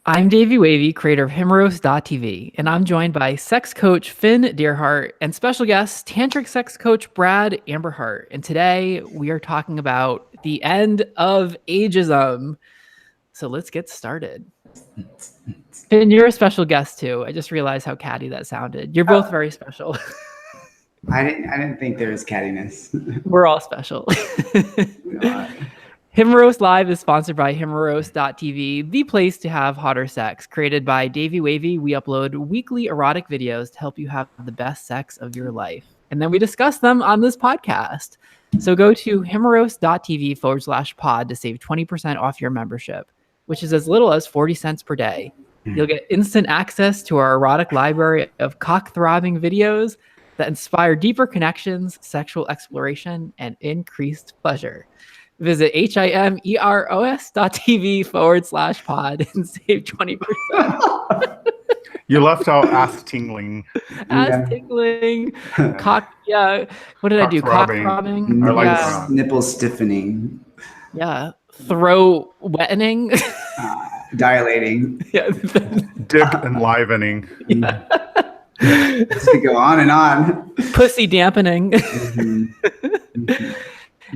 I'm Davey Wavey, creator of Himmeros.tv, and I'm joined by sex coach Finn Deerhart and special guest tantric sex coach Brad Amberhart. And today we are talking about the end of ageism. So let's get started. Finn, you're a special guest too. I just realized how catty that sounded. You're both very special. I didn't think there was cattiness. We're all special. Himmeros Live is sponsored by Himmeros.tv, the place to have hotter sex. Created by Davey Wavey, we upload weekly erotic videos to help you have the best sex of your life. And then we discuss them on this podcast. So go to Himmeros.tv/pod to save 20% off your membership, which is as little as 40 cents per day. You'll get instant access to our erotic library of cock-throbbing videos that inspire deeper connections, sexual exploration, and increased pleasure. Visit Himmeros.tv/pod and save 20%. You left out ass tingling. Ass tingling. Cock, yeah. What did I do? Cock throbbing. Nipple stiffening. Yeah. Throat wettening. Dilating. Yeah. Dick enlivening. Yeah. This could go on and on. Pussy dampening.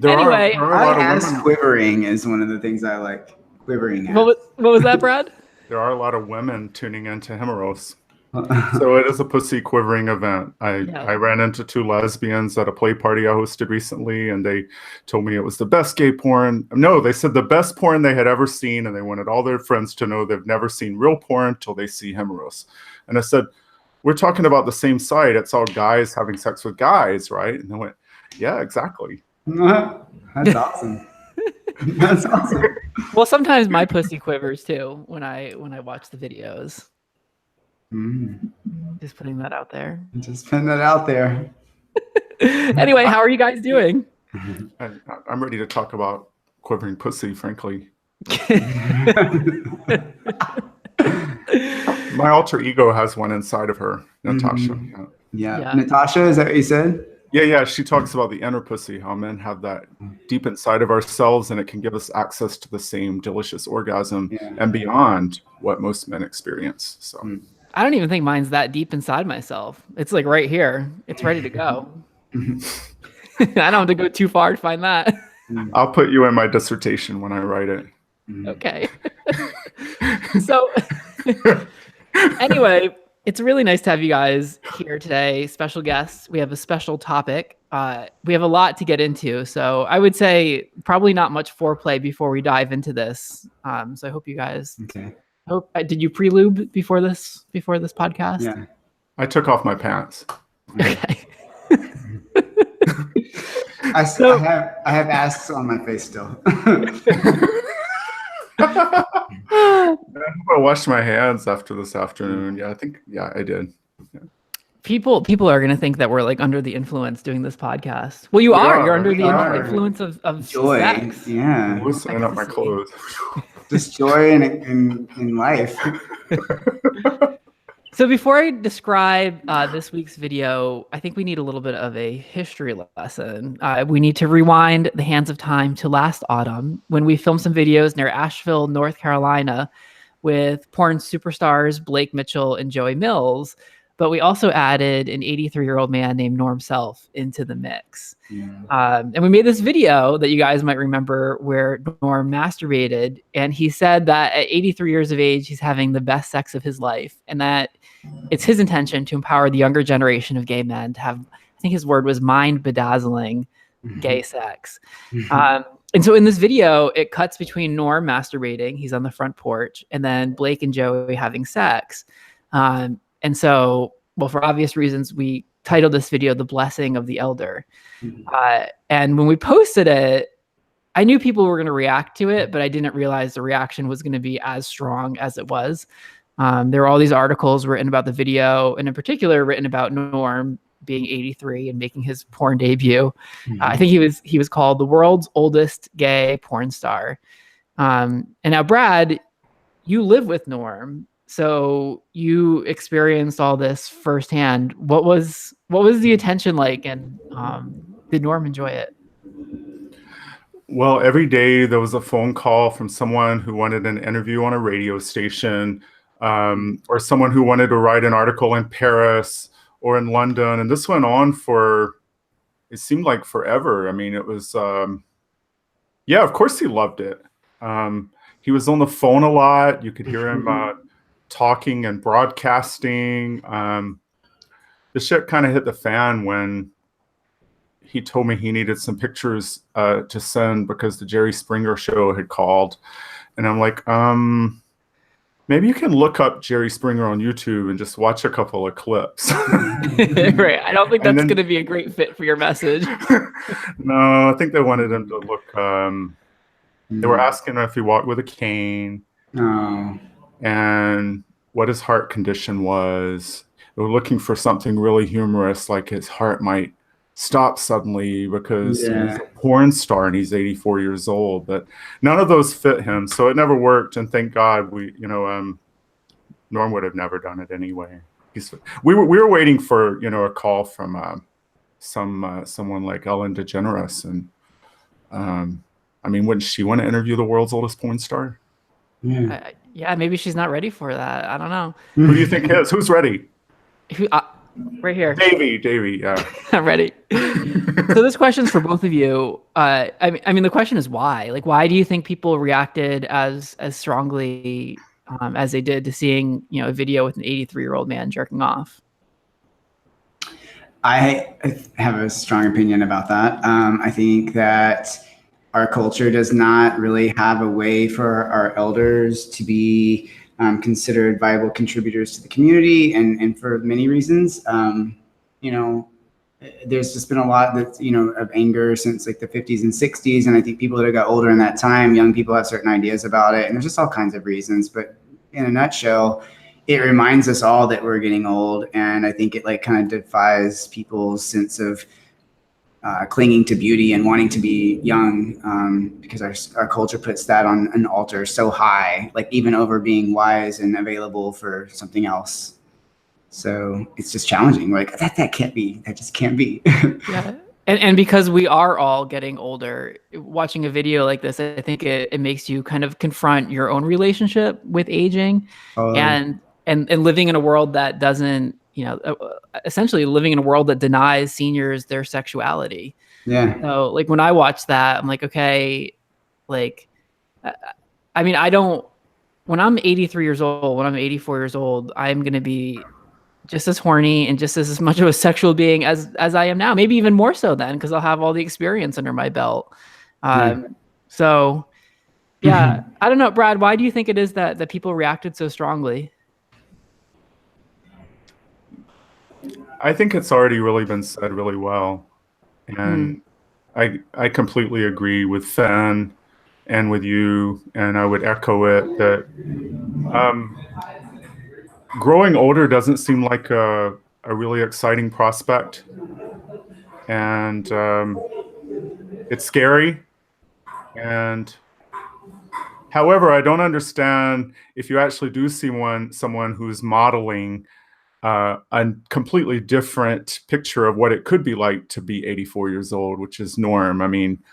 Anyway, ass quivering is one of the things I like. Quivering ass. What was that, Brad? There are a lot of women tuning into Himmeros. So it is a pussy quivering event. I ran into two lesbians at a play party I hosted recently, and they told me it was the best gay porn. No, they said the best porn they had ever seen, and they wanted all their friends to know they've never seen real porn till they see Himmeros. And I said, we're talking about the same site. It's all guys having sex with guys, right? And they went, yeah, exactly. That's awesome. That's awesome. Well, sometimes my pussy quivers too when I watch the videos. Just putting that out there. Anyway, how are you guys doing? I'm ready to talk about quivering pussy, frankly. My alter ego has one inside of her, Natasha. Yeah. Natasha, is that what you said? Yeah. She talks about the inner pussy, how men have that deep inside of ourselves, and it can give us access to the same delicious orgasm and beyond what most men experience. So I don't even think mine's that deep inside myself. It's like right here. It's ready to go. I don't have to go too far to find that. I'll put you in my dissertation when I write it. Okay. So anyway, it's really nice to have you guys here today. Special guests. We have a special topic. We have a lot to get into. So I would say probably not much foreplay before we dive into this. So I hope you guys. Okay. Did you pre-lube before this podcast? Yeah. I took off my pants. Okay. I have asks on my face still. I washed my hands after this afternoon. Yeah, I did. Yeah. People are going to think that we're like under the influence doing this podcast. Well, you are. You're under the influence of joy. Sex. Yeah. Loosening up my clothes. Just joy in life. So before I describe this week's video, I think we need a little bit of a history lesson. We need to rewind the hands of time to last autumn when we filmed some videos near Asheville, North Carolina with porn superstars Blake Mitchell and Joey Mills. But we also added an 83-year-old man named Norm Self into the mix. And we made this video that you guys might remember where Norm masturbated. And he said that at 83 years of age, he's having the best sex of his life. And that it's his intention to empower the younger generation of gay men to have, I think his word was mind-bedazzling gay sex. And so in this video, it cuts between Norm masturbating, he's on the front porch, and then Blake and Joey having sex. And so, well, for obvious reasons, we titled this video, The Blessing of the Elder. And when we posted it, I knew people were going to react to it, but I didn't realize the reaction was going to be as strong as it was. There were all these articles written about the video, and in particular written about Norm being 83 and making his porn debut. I think he was called the world's oldest gay porn star. And now, Brad, you live with Norm. So you experienced all this firsthand. What was the attention like, and did Norm enjoy it? Well, every day there was a phone call from someone who wanted an interview on a radio station, or someone who wanted to write an article in Paris or in London. And this went on for, it seemed like forever. I mean, it was, yeah, of course he loved it. He was on the phone a lot. You could hear him talking and broadcasting. The shit kind of hit the fan when he told me he needed some pictures to send because the Jerry Springer show had called. And I'm like, maybe you can look up Jerry Springer on YouTube and just watch a couple of clips. Right. I don't think that's going to be a great fit for your message. No, I think they wanted him to look, they were asking if he walked with a cane. Oh. And what his heart condition was. They were looking for something really humorous, like his heart might stop suddenly because he's a porn star and he's 84 years old. But none of those fit him, so it never worked. And thank God, Norm would have never done it anyway. We were waiting for a call from someone like Ellen DeGeneres, and I mean, wouldn't she want to interview the world's oldest porn star? Yeah. Yeah, maybe she's not ready for that. I don't know. Who do you think is? Who's ready? Right here. Davey, yeah. I'm ready. So this question's for both of you. I mean, the question is why? Like, why do you think people reacted as strongly as they did to seeing, a video with an 83-year-old man jerking off? I have a strong opinion about that. I think that our culture does not really have a way for our elders to be considered viable contributors to the community, and for many reasons. There's just been a lot of anger since like the 50s and 60s, and I think people that got older in that time, young people have certain ideas about it, and there's just all kinds of reasons. But in a nutshell, it reminds us all that we're getting old, and I think it like kind of defies people's sense of clinging to beauty and wanting to be young, because our culture puts that on an altar so high, like even over being wise and available for something else. So it's just challenging. Like that can't be. That just can't be. Yeah. And because we are all getting older, watching a video like this, I think it makes you kind of confront your own relationship with aging, and living in a world that doesn't, essentially living in a world that denies seniors their sexuality. Yeah. So like when I watch that, I'm like, okay, like, I mean, when I'm 83 years old, when I'm 84 years old, I'm going to be just as horny and just as much of a sexual being as I am now, maybe even more so then, because I'll have all the experience under my belt. So yeah, I don't know, Brad, why do you think it is that people reacted so strongly? I think it's already really been said really well. And I completely agree with Fan and with you, and I would echo it that growing older doesn't seem like a really exciting prospect. And it's scary. And however, I don't understand if you actually do see someone who's modeling a completely different picture of what it could be like to be 84 years old, which is Norm. I mean,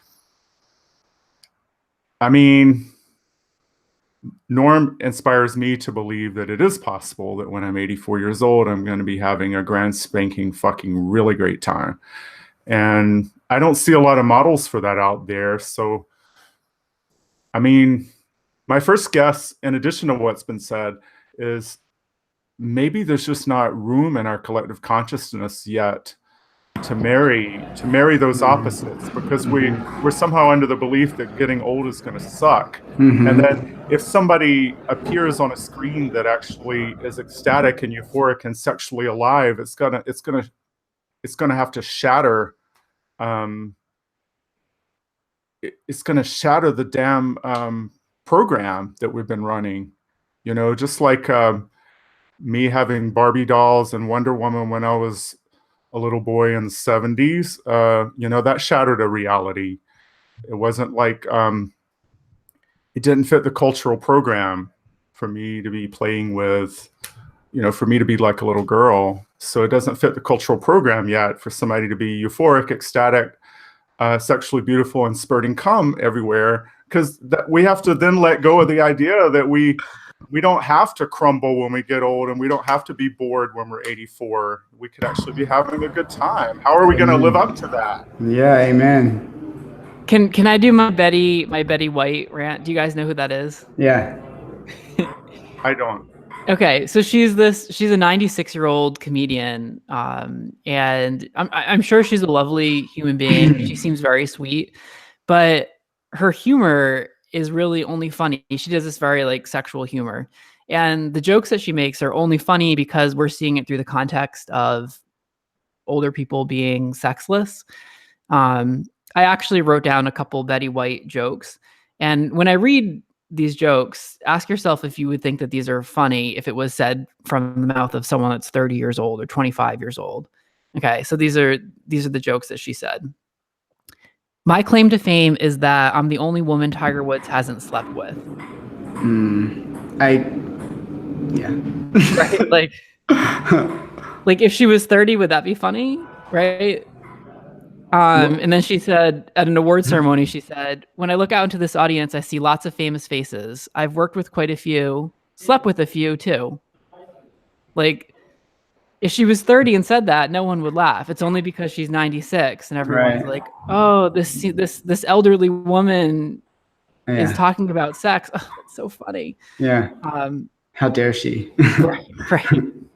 Norm inspires me to believe that it is possible that when I'm 84 years old, I'm going to be having a grand spanking fucking really great time. And I don't see a lot of models for that out there. So, I mean, my first guess, in addition to what's been said, is maybe there's just not room in our collective consciousness yet to marry those opposites, because we're somehow under the belief that getting old is going to suck. And then if somebody appears on a screen that actually is ecstatic and euphoric and sexually alive, it's gonna have to shatter. It's gonna shatter the damn program that we've been running. Just like me having Barbie dolls and Wonder Woman when I was a little boy in the 70s, that shattered a reality. It wasn't like, it didn't fit the cultural program for me to be playing with, for me to be like a little girl. So it doesn't fit the cultural program yet for somebody to be euphoric, ecstatic, sexually beautiful and spurting cum everywhere, because we have to then let go of the idea that we don't have to crumble when we get old, and we don't have to be bored when we're 84. We could actually be having a good time. How are we going to live up to that? Yeah, amen. Can I do my Betty White rant? Do you guys know who that is? Yeah. I don't. Okay, so she's a 96-year-old comedian, and I'm sure she's a lovely human being. She seems very sweet, but her humor is really only funny. She does this very like sexual humor, and the jokes that she makes are only funny because we're seeing it through the context of older people being sexless. I actually wrote down a couple Betty White jokes, and when I read these jokes, ask yourself if you would think that these are funny if it was said from the mouth of someone that's 30 years old or 25 years old. Okay, so these are the jokes that she said. My claim to fame is that I'm the only woman Tiger Woods hasn't slept with. Yeah. Right? Like if she was 30, would that be funny? Right? And then she said at an award ceremony, she said, when I look out into this audience, I see lots of famous faces. I've worked with quite a few, slept with a few too. Like if she was 30 and said that, no one would laugh. It's only because she's 96 and everyone's Right. like, oh, this elderly woman is talking about sex. Oh, that's so funny. Yeah. How dare she? Right.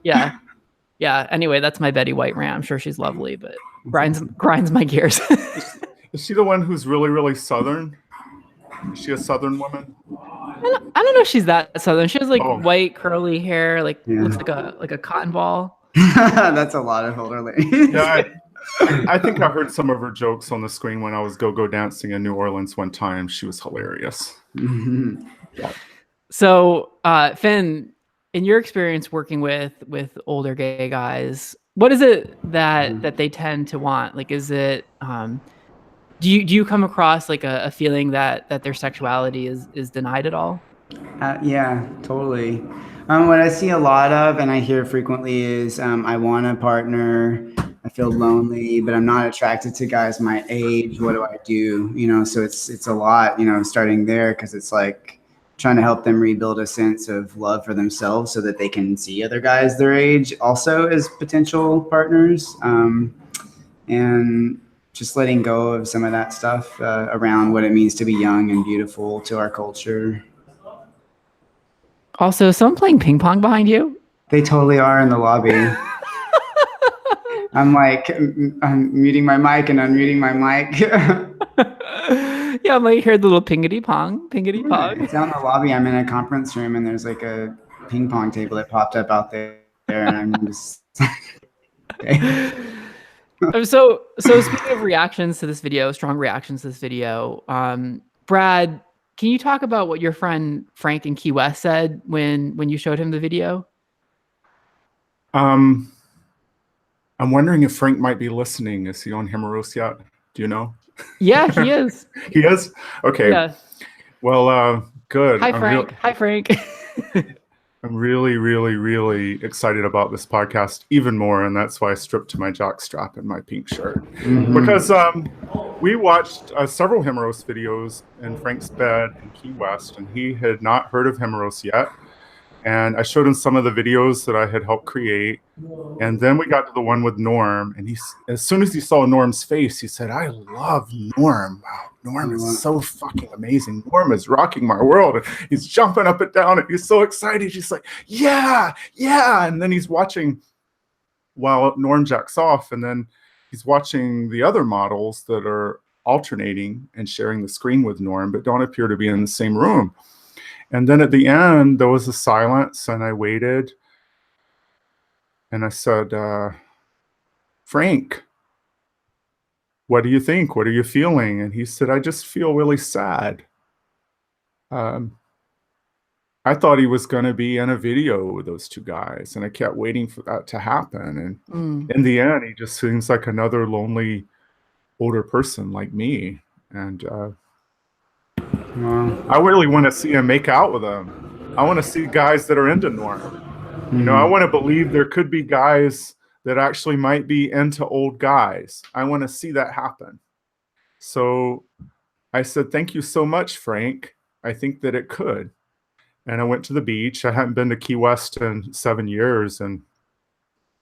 Yeah. Anyway, that's my Betty White rant. I'm sure she's lovely, but grinds my gears. Is she the one who's really, really Southern? Is she a Southern woman? I don't know if she's that Southern. She has like white curly hair, looks like a cotton ball. That's a lot of older ladies. Yeah, I think I heard some of her jokes on the screen when I was go-go dancing in New Orleans one time. She was hilarious. So, Finn, in your experience working with older gay guys, what is it that they tend to want? Like, is it do you come across like a feeling that their sexuality is denied at all? Yeah, totally. What I see a lot of and I hear frequently is I want a partner. I feel lonely, but I'm not attracted to guys my age. What do I do? So it's a lot, starting there, because it's like trying to help them rebuild a sense of love for themselves so that they can see other guys their age also as potential partners. And just letting go of some of that stuff around what it means to be young and beautiful to our culture. Also, someone playing ping pong behind you? They totally are in the lobby. I'm muting my mic and unmuting my mic. Yeah, I might hear the little pingity pong. It's out in the lobby. I'm in a conference room and there's like a ping pong table that popped up out there, and I'm just. Okay. So speaking of reactions to this video, strong reactions to this video, Brad, can you talk about what your friend Frank in Key West said when you showed him the video? I'm wondering if Frank might be listening. Is he on Himeros yet? Do you know? Yeah, he is. He is? Okay. Yeah. Well, good. Hi, Frank. Hi, Frank. I'm really, really, really excited about this podcast even more, and that's why I stripped to my jockstrap and my pink shirt. Because we watched several Himeros videos in Frank's bed in Key West, and he had not heard of Himeros yet. And I showed him some of the videos that I had helped create. And then we got to the one with Norm, and as soon as he saw Norm's face, he said, I love Norm. Wow, Norm is so fucking amazing. Norm is rocking my world. And he's jumping up and down, and he's so excited. He's like, yeah. And then he's watching while Norm jacks off, and then he's watching the other models that are alternating and sharing the screen with Norm, but don't appear to be in the same room. And then at the end, there was a silence, and I waited. And I said, Frank, what do you think? What are you feeling? And he said, I just feel really sad. I thought he was going to be in a video with those two guys, and I kept waiting for that to happen. And in the end, he just seems like another lonely older person like me. And I really want to see him make out with them. I want to see guys that are into Norm. I want to believe there could be guys that actually might be into old guys. I want to see that happen. So I said, thank you so much, Frank. I think that it could. And I went to the beach. I hadn't been to Key West in 7 years, and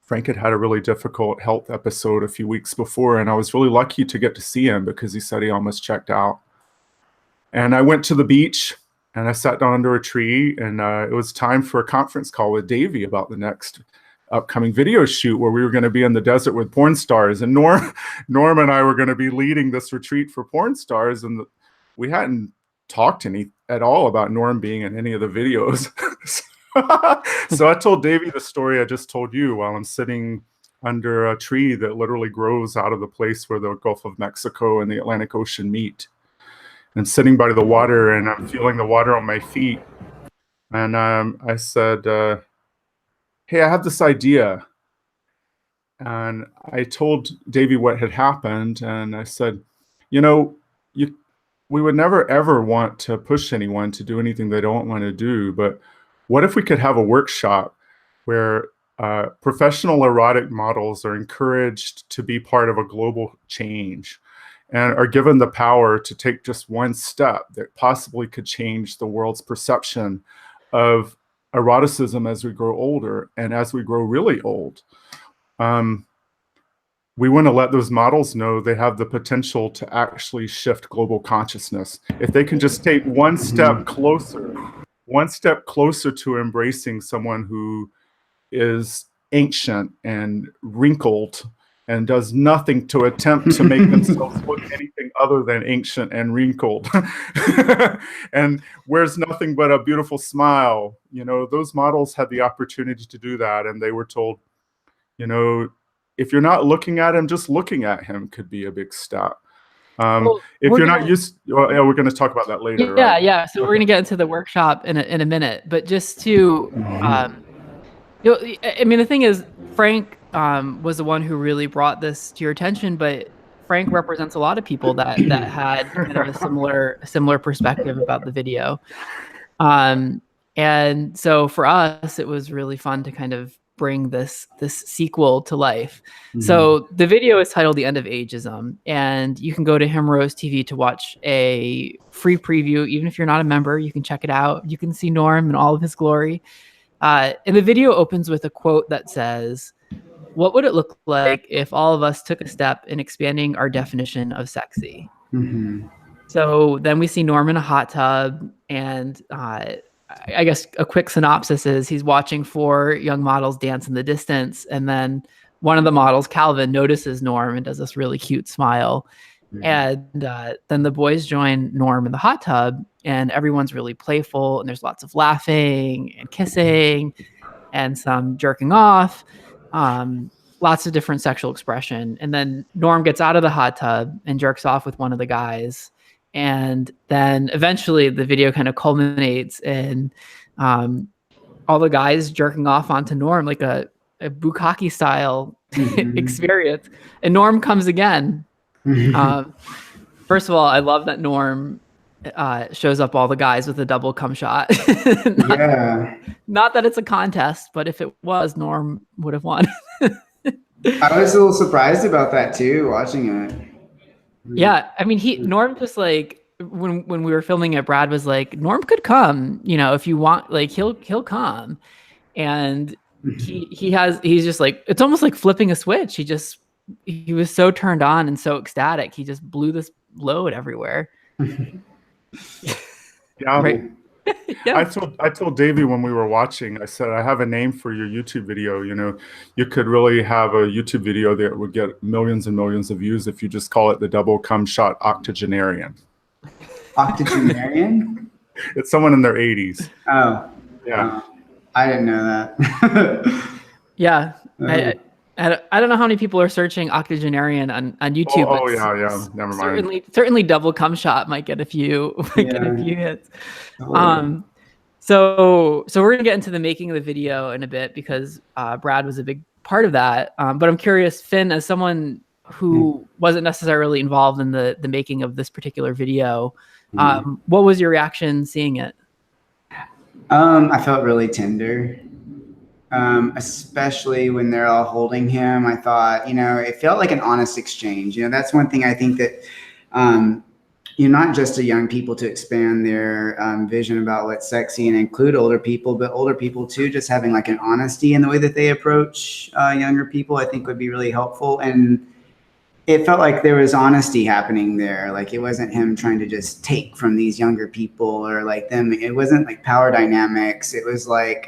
Frank had a really difficult health episode a few weeks before, and I was really lucky to get to see him because he said he almost checked out. And I went to the beach, and I sat down under a tree, and it was time for a conference call with Davey about the next upcoming video shoot where we were going to be in the desert with porn stars. And Norm and I were going to be leading this retreat for porn stars, and we hadn't talked at all about Norm being in any of the videos. So I told Davey the story I just told you while I'm sitting under a tree that literally grows out of the place where the Gulf of Mexico and the Atlantic Ocean meet. And sitting by the water, and I'm feeling the water on my feet. And I said, hey, I have this idea. And I told Davey what had happened. And I said, you know, we would never, ever want to push anyone to do anything they don't want to do. But what if we could have a workshop where professional erotic models are encouraged to be part of a global change and are given the power to take just one step that possibly could change the world's perception of eroticism as we grow older and as we grow really old. We want to let those models know they have the potential to actually shift global consciousness. If they can just take one step closer to embracing someone who is ancient and wrinkled and does nothing to attempt to make themselves look anything other than ancient and wrinkled and wears nothing but a beautiful smile. You know, those models had the opportunity to do that, and they were told, you know, if you're not looking at him, just looking at him could be a big step. If you're not used, well, yeah, we're going to talk about that later. Yeah, right? yeah. So we're going to get into the workshop in a minute, but just to, you know, I mean, the thing is, Frank was the one who really brought this to your attention, but Frank represents a lot of people that had kind of a similar perspective about the video. And so for us, it was really fun to kind of bring this sequel to life. So the video is titled The End of Ageism, and you can go to Himrose TV to watch a free preview. Even if you're not a member, you can check it out. You can see Norm in all of his glory. And the video opens with a quote that says, "What would it look like if all of us took a step in expanding our definition of sexy?" So then we see Norm in a hot tub, and I guess a quick synopsis is he's watching 4 young models dance in the distance, and then one of the models, Calvin, notices Norm and does this really cute smile. And then the boys join Norm in the hot tub, and everyone's really playful, and there's lots of laughing and kissing and some jerking off, lots of different sexual expression. And then Norm gets out of the hot tub and jerks off with one of the guys. And then eventually the video kind of culminates in all the guys jerking off onto Norm, like a bukkake style experience. And Norm comes again. First of all, I love that Norm shows up all the guys with a double cum shot. Not that it's a contest, but if it was, Norm would have won. I was a little surprised about that too, watching it. Yeah, I mean, Norm just like when we were filming it, Brad was like, Norm could come, you know, if you want, like he'll come, and he's just like, it's almost like flipping a switch. He was so turned on and so ecstatic. He just blew this load everywhere. Yeah. Right. Yeah. I told Davey when we were watching, I said, I have a name for your YouTube video. You know, you could really have a YouTube video that would get millions and millions of views if you just call it the double cum shot octogenarian. Octogenarian? It's someone in their 80s. Oh. Yeah. I didn't know that. Yeah. I don't know how many people are searching octogenarian on YouTube. Oh yeah. Never mind. Certainly double cum shot might get a few hits. So we're gonna get into the making of the video in a bit because Brad was a big part of that. But I'm curious, Finn, as someone who wasn't necessarily involved in the making of this particular video, what was your reaction seeing it? I felt really tender. Especially when they're all holding him. I thought, you know, it felt like an honest exchange. You know, that's one thing I think that not just to young people to expand their vision about what's sexy and include older people, but older people too, just having like an honesty in the way that they approach younger people, I think would be really helpful. And it felt like there was honesty happening there. Like it wasn't him trying to just take from these younger people or like them. It wasn't like power dynamics. It was like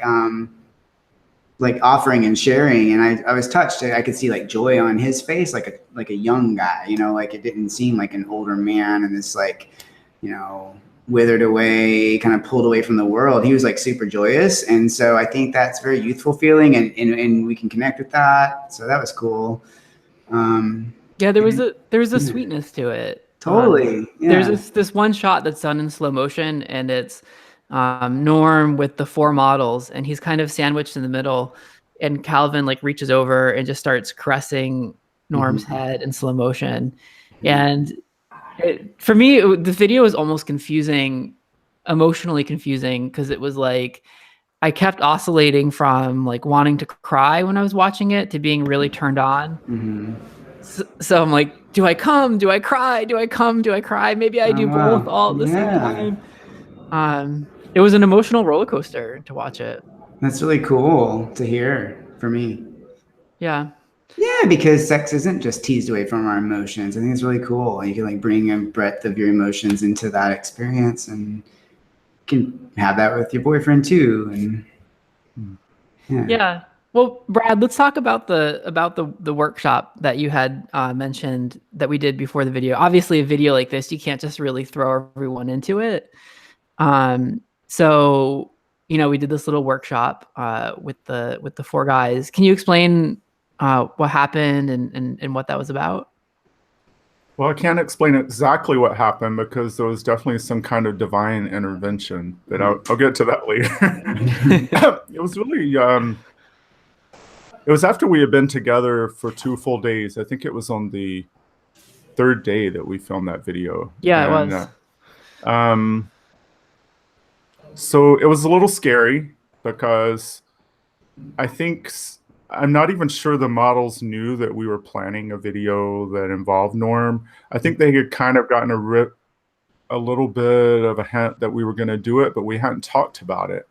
offering and sharing. And I was touched. I could see like joy on his face, like a young guy, like it didn't seem like an older man and this like, withered away, kind of pulled away from the world. He was like super joyous. And so I think that's very youthful feeling and we can connect with that. So that was cool. Yeah, there was a sweetness to it. Totally. Yeah. There's this one shot that's done in slow motion, and it's Norm with the 4 models, and he's kind of sandwiched in the middle, and Calvin like reaches over and just starts caressing Norm's head in slow motion. And for me, the video was almost confusing, emotionally confusing, because it was like I kept oscillating from like wanting to cry when I was watching it to being really turned on. So I'm like, do I come? Do I cry? Do I come? Do I cry? Maybe I do both all at the same time. It was an emotional roller coaster to watch it. That's really cool to hear for me. Yeah. Yeah, because sex isn't just teased away from our emotions. I think it's really cool. You can like bring a breadth of your emotions into that experience, and you can have that with your boyfriend too. And yeah. Well, Brad, let's talk about the workshop that you had mentioned that we did before the video. Obviously, a video like this, you can't just really throw everyone into it. So, we did this little workshop with the 4 guys. Can you explain what happened and what that was about? Well, I can't explain exactly what happened because there was definitely some kind of divine intervention, but I'll get to that later. It was really... it was after we had been together for 2 full days. I think it was on the 3rd day that we filmed that video. Yeah, it was. So it was a little scary because I'm not even sure the models knew that we were planning a video that involved Norm. I think they had kind of gotten a little bit of a hint that we were going to do it, but we hadn't talked about it.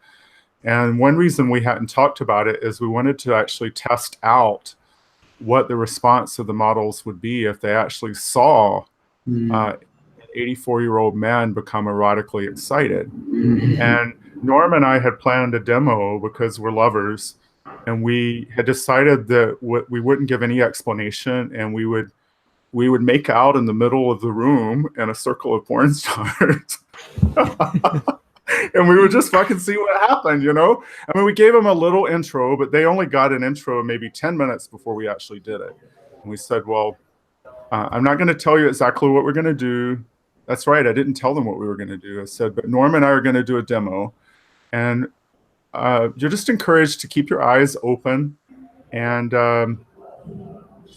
And one reason we hadn't talked about it is we wanted to actually test out what the response of the models would be if they actually saw an 84-year-old man become erotically excited. And Norm and I had planned a demo because we're lovers, and we had decided that we wouldn't give any explanation, and we would make out in the middle of the room in a circle of porn stars. And we would just fucking see what happened, I mean, we gave them a little intro, but they only got an intro maybe 10 minutes before we actually did it. And we said, well, I'm not going to tell you exactly what we're going to do. That's right. I didn't tell them what we were going to do. I said, but Norm and I are going to do a demo. And you're just encouraged to keep your eyes open and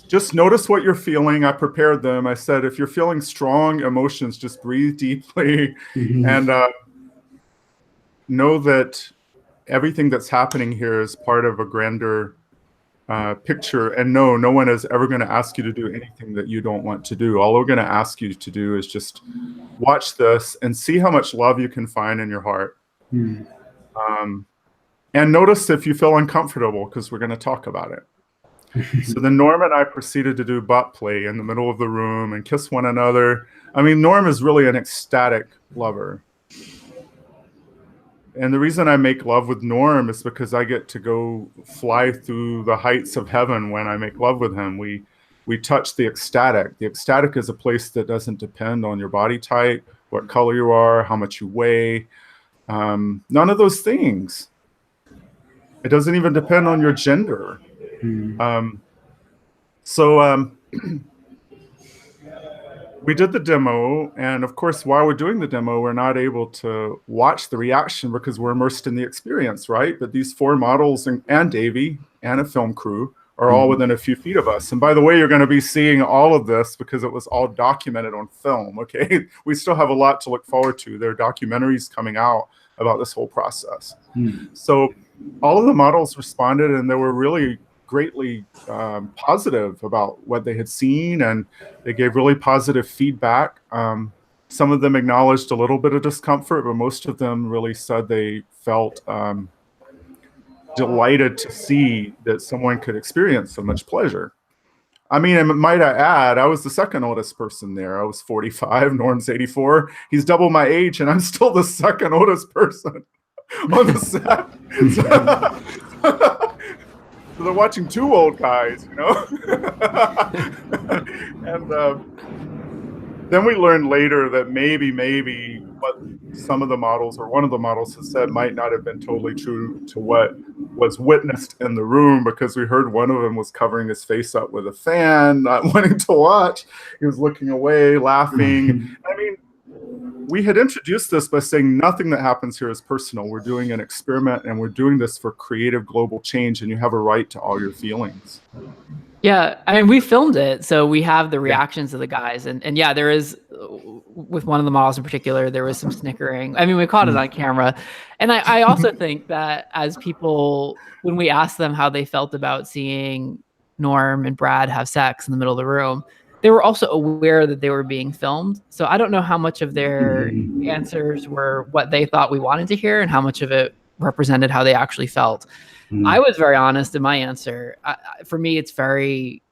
just notice what you're feeling. I prepared them. I said, if you're feeling strong emotions, just breathe deeply and know that everything that's happening here is part of a grander picture. And no one is ever going to ask you to do anything that you don't want to do. All we're going to ask you to do is just watch this and see how much love you can find in your heart. And notice if you feel uncomfortable, because we're going to talk about it. So then Norm and I proceeded to do butt play in the middle of the room and kiss one another. I mean, Norm is really an ecstatic lover. And the reason I make love with Norm is because I get to go fly through the heights of heaven when I make love with him. We touch the ecstatic. The ecstatic is a place that doesn't depend on your body type, what color you are, how much you weigh. None of those things. It doesn't even depend on your gender. We did the demo, and of course, while we're doing the demo, we're not able to watch the reaction because we're immersed in the experience, right? But these 4 models and Davey and a film crew are all within a few feet of us. And by the way, you're going to be seeing all of this because it was all documented on film, okay? We still have a lot to look forward to. There are documentaries coming out about this whole process. So all of the models responded, and they were really greatly positive about what they had seen, and they gave really positive feedback. Some of them acknowledged a little bit of discomfort, but most of them really said they felt delighted to see that someone could experience so much pleasure. I mean, and might I add, I was the second oldest person there. I was 45, Norm's 84. He's double my age, and I'm still the second oldest person on the set. So they're watching two old guys, you know? And then we learned later that maybe what some of the models, or one of the models, has said might not have been totally true to what was witnessed in the room, because we heard one of them was covering his face up with a fan, not wanting to watch. He was looking away, laughing. I mean, we had introduced this by saying nothing that happens here is personal. We're doing an experiment, and we're doing this for creative global change, and you have a right to all your feelings. Yeah, I mean, we filmed it, so we have the reactions of the guys, and yeah, there is, with one of the models in particular, there was some snickering. I mean, we caught it on camera, and I also think that as people, when we asked them how they felt about seeing Norm and Brad have sex in the middle of the room, they were also aware that they were being filmed. So I don't know how much of their answers were what they thought we wanted to hear and how much of it represented how they actually felt. I was very honest in my answer. For me, it's very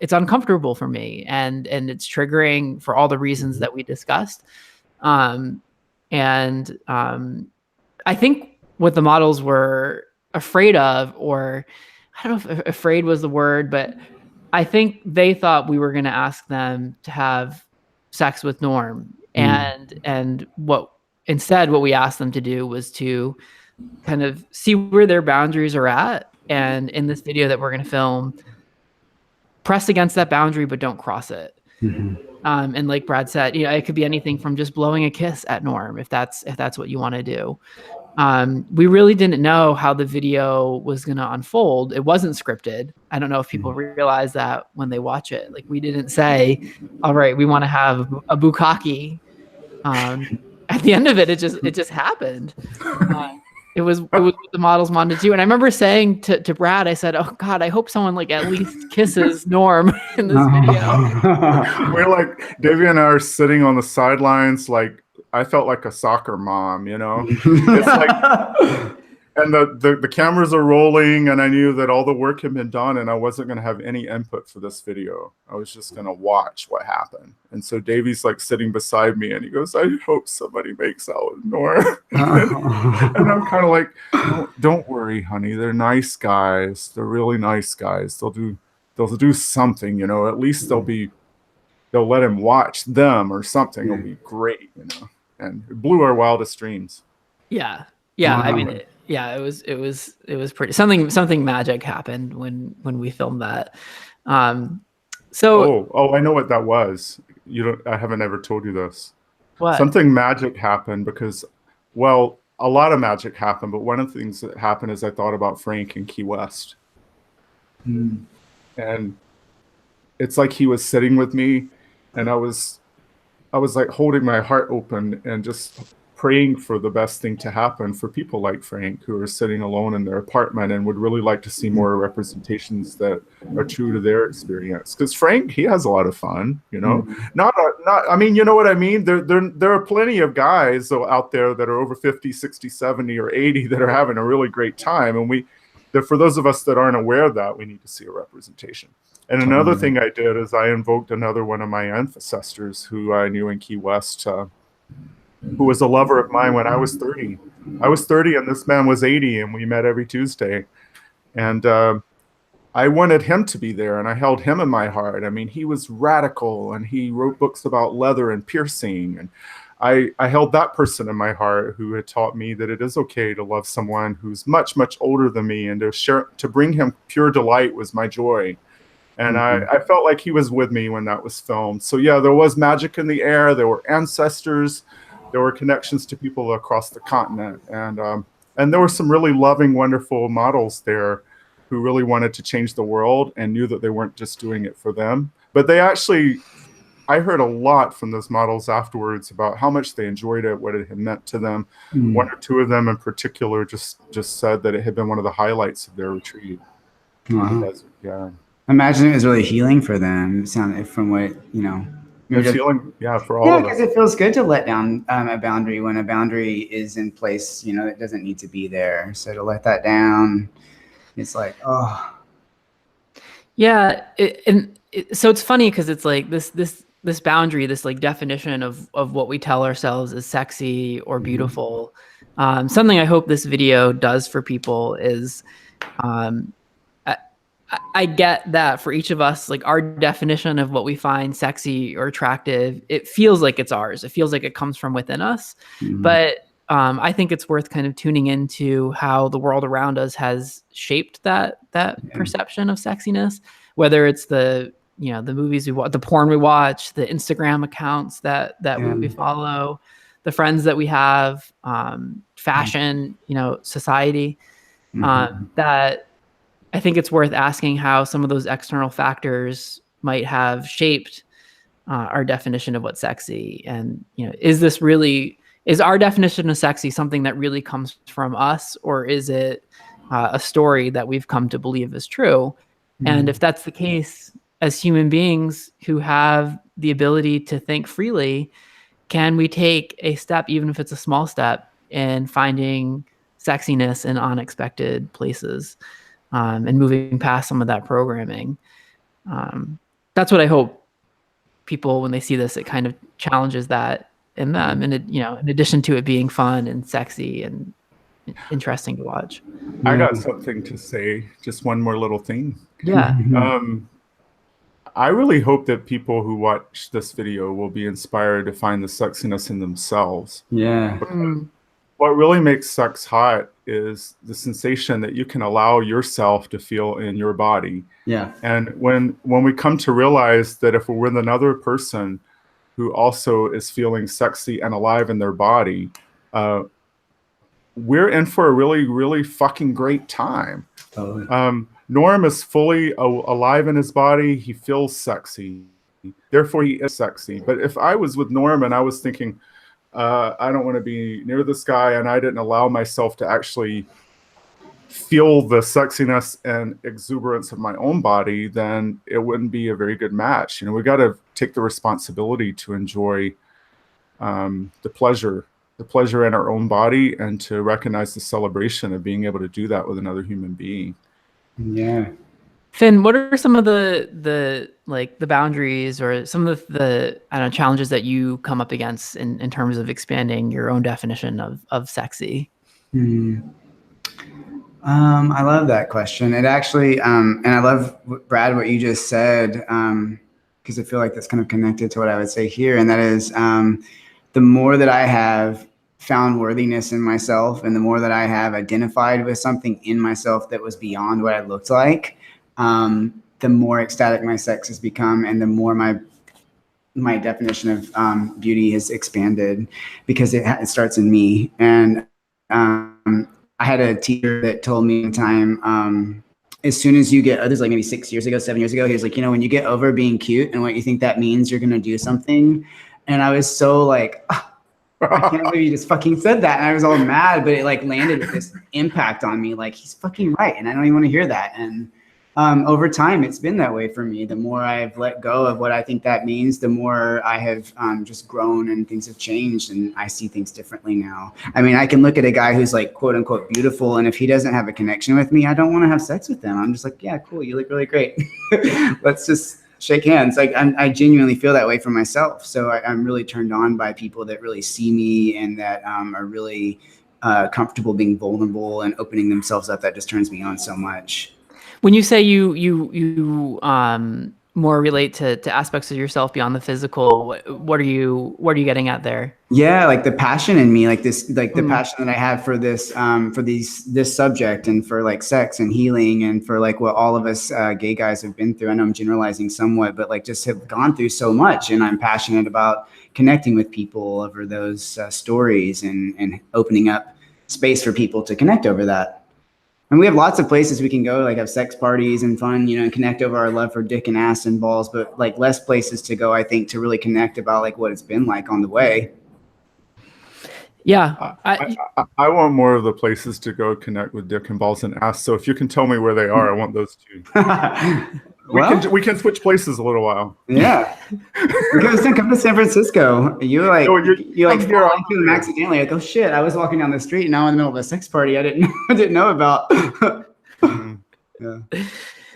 it's uncomfortable for me, and it's triggering for all the reasons that we discussed. I think what the models were afraid of, or I don't know if afraid was the word, but I think they thought we were going to ask them to have sex with Norm, and what we asked them to do was to kind of see where their boundaries are at, and in this video that we're going to film, press against that boundary but don't cross it. And like Brad said, you know, it could be anything from just blowing a kiss at Norm if that's what you want to do. We really didn't know how the video was going to unfold. It wasn't scripted. I don't know if people realize that when they watch it. Like, we didn't say, all right, we want to have a bukkake. At the end of it, it just happened. It was what the models wanted to do. And I remember saying to Brad, I said, oh God, I hope someone like at least kisses Norm in this video. We're like, Davey and I are sitting on the sidelines, like, I felt like a soccer mom, you know? It's like, and the cameras are rolling, and I knew that all the work had been done, and I wasn't going to have any input for this video. I was just going to watch what happened. And so Davey's like sitting beside me, and he goes, I hope somebody makes out with Norm. And I'm kind of like, don't worry, honey. They're nice guys. They're really nice guys. They'll do something, you know. At least they'll let him watch them or something. It'll be great, you know. And it blew our wildest dreams. Yeah. I mean, it was pretty, something magic happened when we filmed that. So I know what that was. I haven't ever told you this. What? Something magic happened because, well, a lot of magic happened, but one of the things that happened is I thought about Frank in Key West. And it's like he was sitting with me, and I was like holding my heart open and just praying for the best thing to happen for people like Frank, who are sitting alone in their apartment and would really like to see more representations that are true to their experience. Because Frank, he has a lot of fun, you know. Not. I mean, you know what I mean. There are plenty of guys out there that are over 50, 60, 70, or 80 that are having a really great time, and for those of us that aren't aware of that, we need to see a representation. And another thing I did is I invoked another one of my ancestors who I knew in Key West, who was a lover of mine when I was 30. I was 30 and this man was 80, and we met every Tuesday. And I wanted him to be there, and I held him in my heart. I mean, he was radical, and he wrote books about leather and piercing. And I held that person in my heart who had taught me that it is okay to love someone who's much, much older than me, and to bring him pure delight was my joy. And I felt like he was with me when that was filmed. So yeah, there was magic in the air. There were ancestors. There were connections to people across the continent. And there were some really loving, wonderful models there who really wanted to change the world and knew that they weren't just doing it for them. But I heard a lot from those models afterwards about how much they enjoyed it, what it had meant to them. One or two of them in particular just said that it had been one of the highlights of their retreat. Wow. Yeah. Imagine it was really healing for them. It sounded from what, you know. It's healing, for all Yeah, of us. because it feels good to let down a boundary when a boundary is in place, you know, it doesn't need to be there. So to let that down, it's like, oh. Yeah, so it's funny because it's like this boundary, this like definition of what we tell ourselves is sexy or beautiful. Something I hope this video does for people is, um, I get that for each of us, like our definition of what we find sexy or attractive, it feels like it's ours. It feels like it comes from within us. But I think it's worth kind of tuning into how the world around us has shaped that perception of sexiness, whether it's the movies we watch, the porn we watch, the Instagram accounts that we follow, the friends that we have, fashion, society, that I think it's worth asking how some of those external factors might have shaped our definition of what's sexy. And, is our definition of sexy something that really comes from us, or is it a story that we've come to believe is true? And if that's the case, as human beings who have the ability to think freely, can we take a step, even if it's a small step, in finding sexiness in unexpected places? And moving past some of that programming. That's what I hope people, when they see this, it kind of challenges that in them. And in addition to it being fun and sexy and interesting to watch. I got something to say. Just one more little thing. Yeah. I really hope that people who watch this video will be inspired to find the sexiness in themselves. Yeah. What really makes sex hot is the sensation that you can allow yourself to feel in your body. Yeah. And when we come to realize that if we're with another person who also is feeling sexy and alive in their body, we're in for a really, really fucking great time. Totally. Norm is fully alive in his body. He feels sexy. Therefore, he is sexy. But if I was with Norm and I was thinking, I don't want to be near this guy, and I didn't allow myself to actually feel the sexiness and exuberance of my own body, then it wouldn't be a very good match. We got to take the responsibility to enjoy the pleasure in our own body, and to recognize the celebration of being able to do that with another human being. Yeah. Finn, what are some of the boundaries or some of the challenges that you come up against in terms of expanding your own definition of sexy? I love that question. It actually, and I love, Brad, what you just said, because I feel like that's kind of connected to what I would say here. And that is, the more that I have found worthiness in myself, and the more that I have identified with something in myself that was beyond what I looked like, the more ecstatic my sex has become, and the more my definition of beauty has expanded, because it starts in me. And I had a teacher that told me one time, as soon as you get, this is like maybe 7 years ago, he was like, when you get over being cute and what you think that means, you're going to do something. And I was so like, I can't believe you just fucking said that. And I was all mad, but it like landed with this impact on me. Like, he's fucking right. And I don't even want to hear that. And over time, it's been that way for me. The more I've let go of what I think that means, the more I have just grown, and things have changed, and I see things differently now. I mean, I can look at a guy who's like, quote unquote, beautiful, and if he doesn't have a connection with me, I don't want to have sex with him. I'm just like, yeah, cool. You look really great. Let's just shake hands. Like, I genuinely feel that way for myself. So I'm really turned on by people that really see me, and that are really comfortable being vulnerable and opening themselves up. That just turns me on so much. When you say you more relate to aspects of yourself beyond the physical, what are you getting at there? Yeah, like the passion in me, like this, like the passion that I have for this, this subject, and for like sex and healing, and for like what all of us gay guys have been through. I know I'm generalizing somewhat, but like just have gone through so much, and I'm passionate about connecting with people over those stories, and opening up space for people to connect over that. And we have lots of places we can go, like have sex parties and fun, and connect over our love for dick and ass and balls, but like less places to go, I think, to really connect about like what it's been like on the way. Yeah. I want more of the places to go connect with dick and balls and ass. So if you can tell me where they are, I want those too. We can switch places a little while. Yeah. Come to San Francisco. You like fall into them accidentally. Like, oh shit, I was walking down the street and now I'm in the middle of a sex party I didn't know about. Yeah.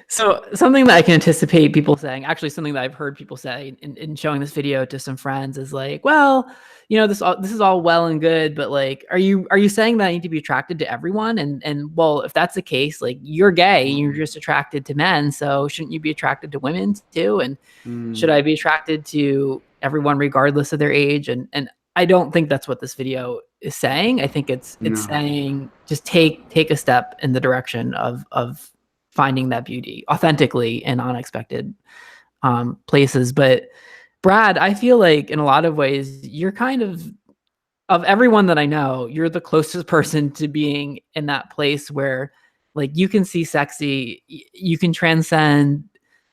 So something that I can anticipate people saying, actually something that I've heard people say in showing this video to some friends is like, well, you know, this is all well and good, but like, are you saying that I need to be attracted to everyone? And well, if that's the case, like you're gay, you're just attracted to men, so shouldn't you be attracted to women too? And should I be attracted to everyone regardless of their age? And I don't think that's what this video is saying. I think it's saying just take a step in the direction of finding that beauty authentically in unexpected places. But Brad, I feel like in a lot of ways, you're kind of everyone that I know, you're the closest person to being in that place where like you can see sexy, you can transcend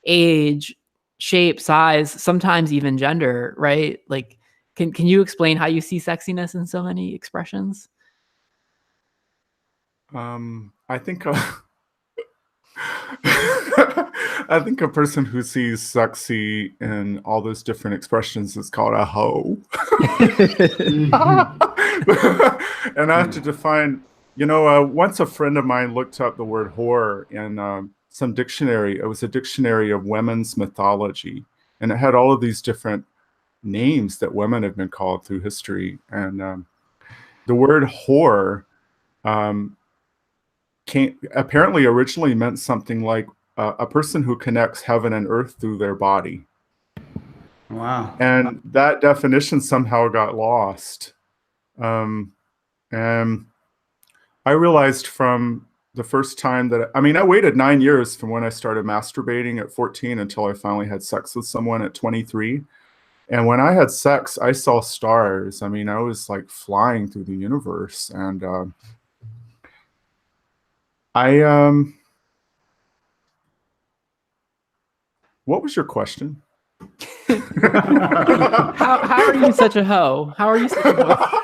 age, shape, size, sometimes even gender, right? Like, can you explain how you see sexiness in so many expressions? I think I think a person who sees sexy in all those different expressions is called a hoe. And I have to define, once a friend of mine looked up the word whore in some dictionary. It was a dictionary of women's mythology, and it had all of these different names that women have been called through history. And the word whore apparently originally meant something like a person who connects heaven and earth through their body. Wow. And that definition somehow got lost. And I realized from the first time that, I waited 9 years from when I started masturbating at 14 until I finally had sex with someone at 23. And when I had sex, I saw stars. I was like flying through the universe. And what was your question? How are you such a hoe? How are you such a hoe?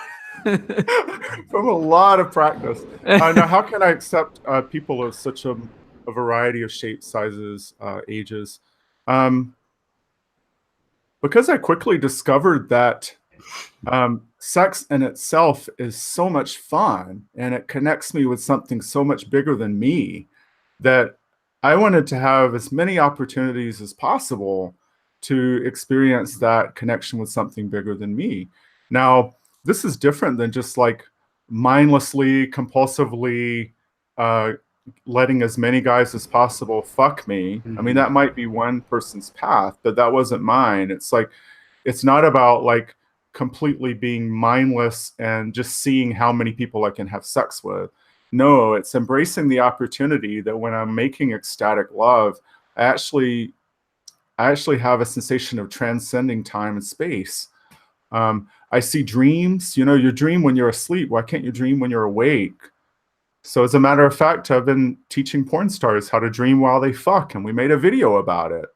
From a lot of practice. Now, how can I accept people of such a variety of shapes, sizes, ages? Because I quickly discovered that sex in itself is so much fun, and it connects me with something so much bigger than me, that I wanted to have as many opportunities as possible to experience that connection with something bigger than me. Now, this is different than just like mindlessly, compulsively letting as many guys as possible fuck me. That might be one person's path, but that wasn't mine. It's like, it's not about like completely being mindless and just seeing how many people I can have sex with. No, it's embracing the opportunity that when I'm making ecstatic love, I actually have a sensation of transcending time and space. I see dreams. You dream when you're asleep. Why can't you dream when you're awake? So as a matter of fact, I've been teaching porn stars how to dream while they fuck, and we made a video about it.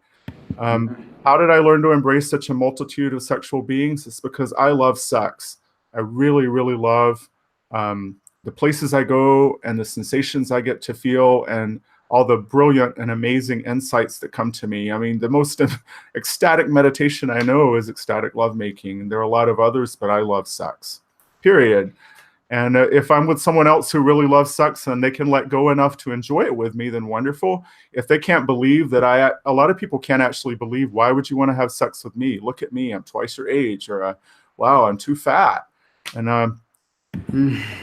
How did I learn to embrace such a multitude of sexual beings? It's because I love sex. I really, really love the places I go and the sensations I get to feel and all the brilliant and amazing insights that come to me. The most ecstatic meditation I know is ecstatic lovemaking. And there are a lot of others, but I love sex, period. And if I'm with someone else who really loves sex and they can let go enough to enjoy it with me, then wonderful. If they can't believe that a lot of people can't actually believe, why would you want to have sex with me? Look at me, I'm twice your age, or wow, I'm too fat. And I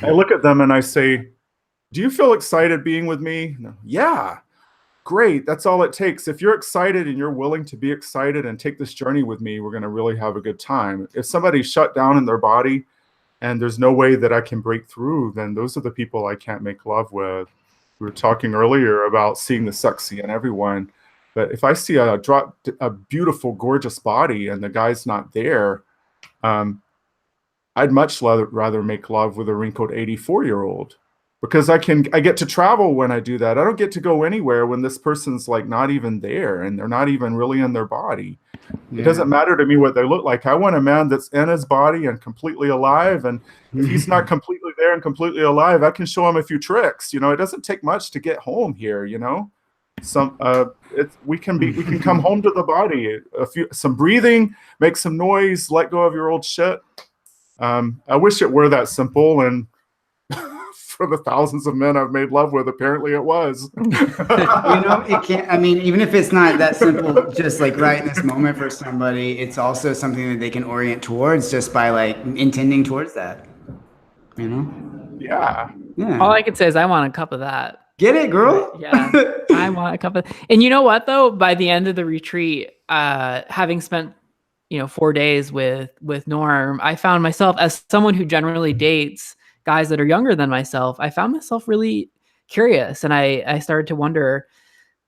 look at them and I say, do you feel excited being with me? No. Yeah, great. That's all it takes. If you're excited and you're willing to be excited and take this journey with me, we're going to really have a good time. If somebody's shut down in their body and there's no way that I can break through, then those are the people I can't make love with. We were talking earlier about seeing the sexy in everyone. But if I see a beautiful, gorgeous body and the guy's not there, I'd much rather make love with a wrinkled 84-year-old. because I get to travel when I do that. I don't get to go anywhere when this person's like not even there and they're not even really in their body. It doesn't matter to me what they look like. I want a man that's in his body and completely alive. And if he's not completely there and completely alive, I can show him a few tricks. It doesn't take much to get home here. We can come home to the body. Some breathing, make some noise, let go of your old shit. I wish it were that simple, and for the thousands of men I've made love with, apparently it was. It can't. I mean, even if it's not that simple, just like right in this moment for somebody, it's also something that they can orient towards just by like intending towards that. Yeah. All I can say is I want a cup of that. Get it, girl? Yeah, I want a cup of. And you know what though? By the end of the retreat, having spent 4 days with Norm, I found myself, as someone who generally dates guys that are younger than myself, I found myself really curious, and I started to wonder,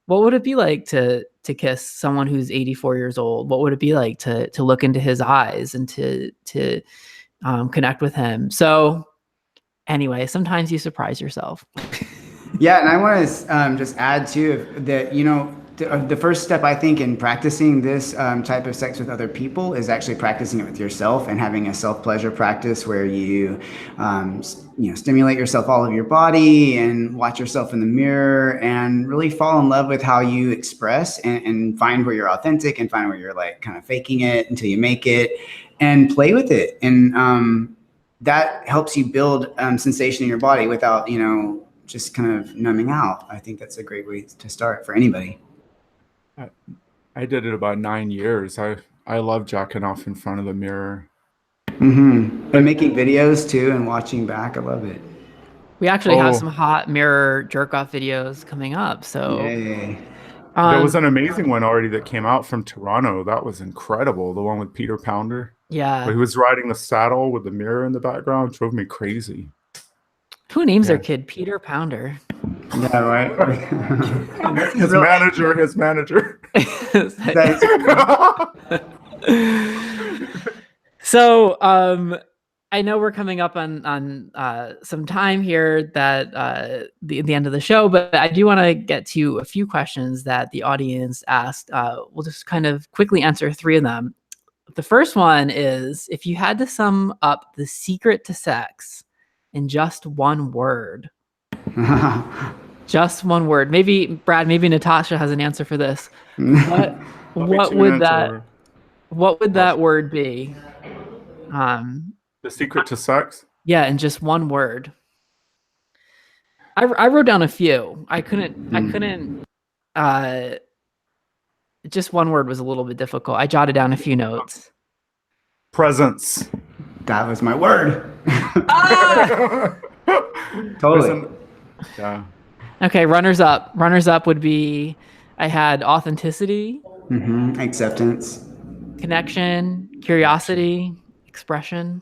what would it be like to kiss someone who's 84 years old? What would it be like to look into his eyes and to connect with him? So anyway, sometimes you surprise yourself. Yeah, and I want to just add too that the first step, I think, in practicing this type of sex with other people is actually practicing it with yourself and having a self-pleasure practice where you stimulate yourself all over your body and watch yourself in the mirror and really fall in love with how you express and find where you're authentic and find where you're like kind of faking it until you make it, and play with it. And that helps you build sensation in your body without, just kind of numbing out. I think that's a great way to start for anybody. I did it about 9 years. I love jacking off in front of the mirror. And making videos too and watching back. I love it. We actually have some hot mirror jerk off videos coming up. So yay. There was an amazing one already that came out from Toronto. That was incredible. The one with Peter Pounder. Yeah. Where he was riding the saddle with the mirror in the background. Drove me crazy. Who names their kid Peter Pounder? Yeah, right. His manager. So I know we're coming up on some time here, that the end of the show, but I do want to get to a few questions that the audience asked. We'll just kind of quickly answer 3 of them. The first one is, if you had to sum up the secret to sex in just one word. Just one word. Maybe Brad, maybe Natasha has an answer for this. What would that word be? The secret to sex? Yeah, in just one word. I wrote down a few. I couldn't just one word was a little bit difficult. I jotted down a few notes. Presence. That was my word. Totally. Yeah. Okay, runners up. Runners up would be, I had authenticity, acceptance, connection, curiosity, expression.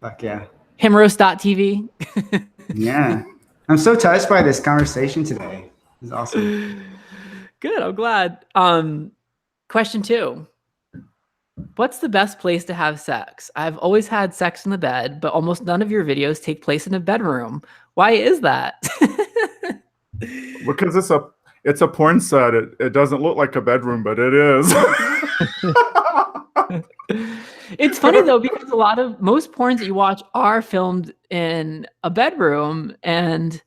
Fuck yeah. Himroast.tv. Yeah. I'm so touched by this conversation today. It's awesome. Good, I'm glad. Question 2. What's the best place to have sex? I've always had sex in the bed, but almost none of your videos take place in a bedroom. Why is that? Because it's a porn set. It doesn't look like a bedroom, but it is. It's funny though, because most porns that you watch are filmed in a bedroom, and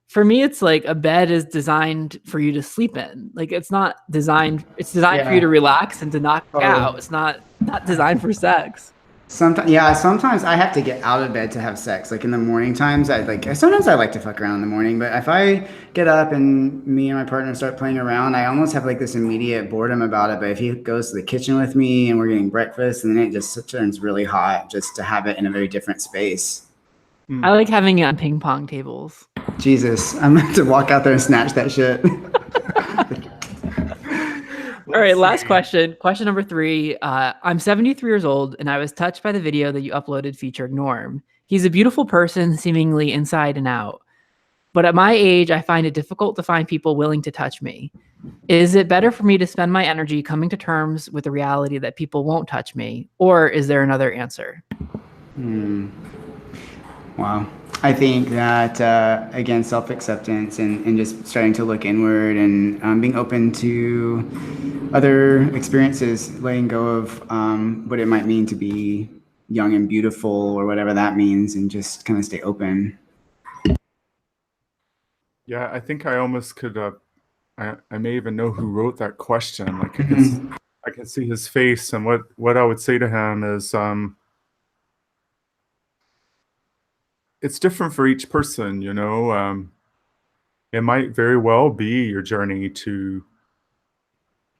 for me, it's like a bed is designed for you to sleep in. Like it's designed for you to relax and to knock out. It's not designed for sex. Sometimes I have to get out of bed to have sex. Like in the morning times, sometimes I like to fuck around in the morning, but if I get up and me and my partner start playing around, I almost have like this immediate boredom about it. But if he goes to the kitchen with me and we're getting breakfast, and then it just turns really hot just to have it in a very different space. I like having it on ping pong tables. Jesus, I'm going to walk out there and snatch that shit. All right, last question. Question number 3. I'm 73 years old, and I was touched by the video that you uploaded featured Norm. He's a beautiful person, seemingly inside and out. But at my age, I find it difficult to find people willing to touch me. Is it better for me to spend my energy coming to terms with the reality that people won't touch me? Or is there another answer? Wow. I think that, again, self-acceptance and just starting to look inward and being open to other experiences, letting go of what it might mean to be young and beautiful or whatever that means, and just kind of stay open. Yeah, I think I almost could, I may even know who wrote that question. Like I can see his face, and what I would say to him is, it's different for each person, you know. It might very well be your journey to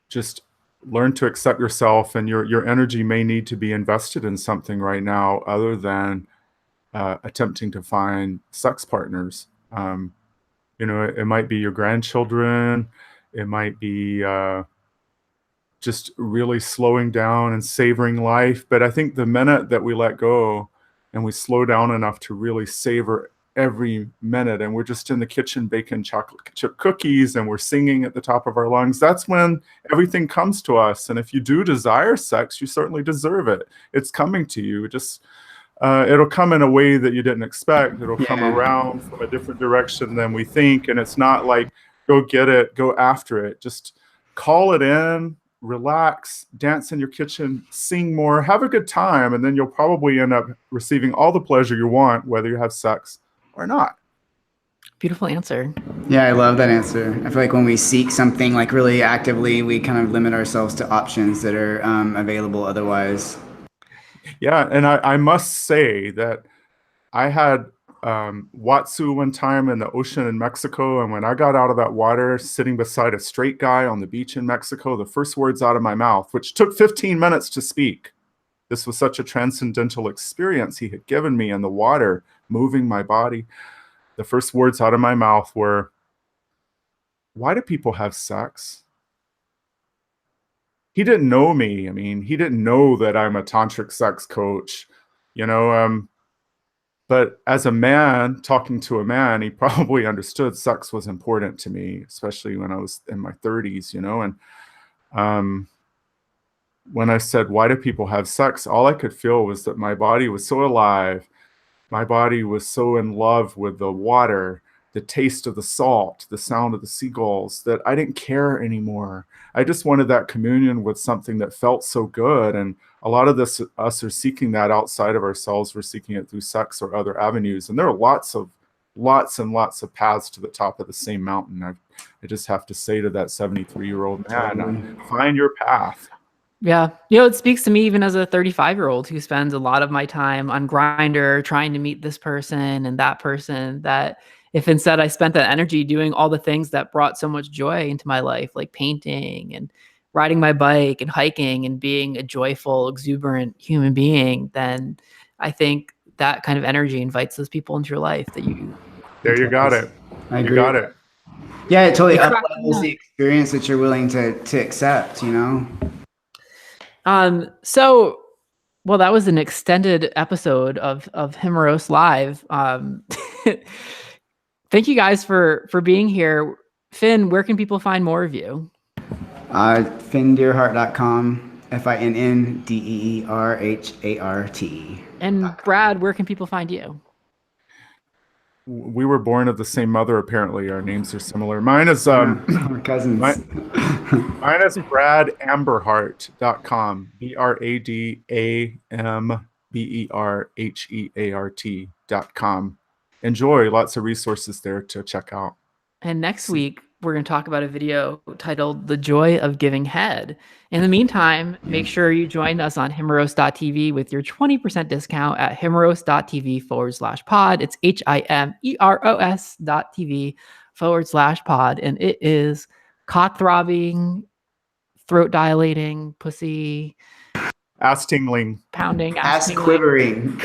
just learn to accept yourself, and your energy may need to be invested in something right now other than attempting to find sex partners. You know, it might be your grandchildren. It might be just really slowing down and savoring life. But I think the minute that we let go and we slow down enough to really savor every minute, and we're just in the kitchen baking chocolate chip cookies and we're singing at the top of our lungs, that's when everything comes to us. And if you do desire sex, you certainly deserve it. It's coming to you. Just it'll come in a way that you didn't expect. It'll come around from a different direction than we think. And it's not like, go get it, go after it. Just call it in, relax, dance in your kitchen, sing more, have a good time. And then you'll probably end up receiving all the pleasure you want, whether you have sex or not. Beautiful answer. Yeah, I love that answer. I feel like when we seek something like really actively, we kind of limit ourselves to options that are available otherwise. Yeah, and I must say that I had Watsu one time in the ocean in Mexico, and when I got out of that water, sitting beside a straight guy on the beach in Mexico, the first words out of my mouth, which took 15 minutes to speak, this was such a transcendental experience he had given me in the water, moving my body. The first words out of my mouth were, "Why do people have sex?" He didn't know me. I mean, he didn't know that I'm a tantric sex coach, you know. But as a man, talking to a man, he probably understood sex was important to me, especially when I was in my 30s, you know. And when I said, "Why do people have sex?" all I could feel was that my body was so alive. My body was so in love with the water, the taste of the salt, the sound of the seagulls, that I didn't care anymore. I just wanted that communion with something that felt so good. And a lot of us are seeking that outside of ourselves. We're seeking it through sex or other avenues. And there are lots and lots of paths to the top of the same mountain. I just have to say to that 73-year-old man, find your path. Yeah. You know, it speaks to me even as a 35-year-old who spends a lot of my time on Grindr trying to meet this person and that person, that if instead I spent that energy doing all the things that brought so much joy into my life, like painting and riding my bike and hiking and being a joyful, exuberant human being, then I think that kind of energy invites those people into your life that you... There you got it. I agree. You got it. Yeah, it totally up-levels the experience that you're willing to accept, you know? So, well, that was an extended episode of Himeros Live. Thank you guys for being here. Finn, where can people find more of you? FinnDeerhart.com, FinnDeerhart. And Brad, where can people find you? We were born of the same mother, apparently. Our names are similar. Mine is we're cousins. Mine is BradAmberhart.com. BradAmberhart.com. Enjoy. Lots of resources there to check out. And next week, we're going to talk about a video titled The Joy of Giving Head. In the meantime, make sure you join us on Himeros.tv with your 20% discount at Himeros.tv/pod. It's HIMEROS.tv/pod. And it is cock throbbing, throat dilating, pussy ass tingling, pounding, ass quivering.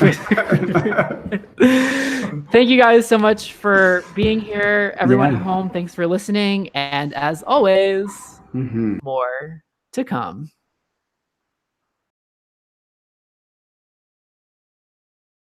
Thank you guys so much for being here. Everyone at home, thanks for listening. And as always, more to come.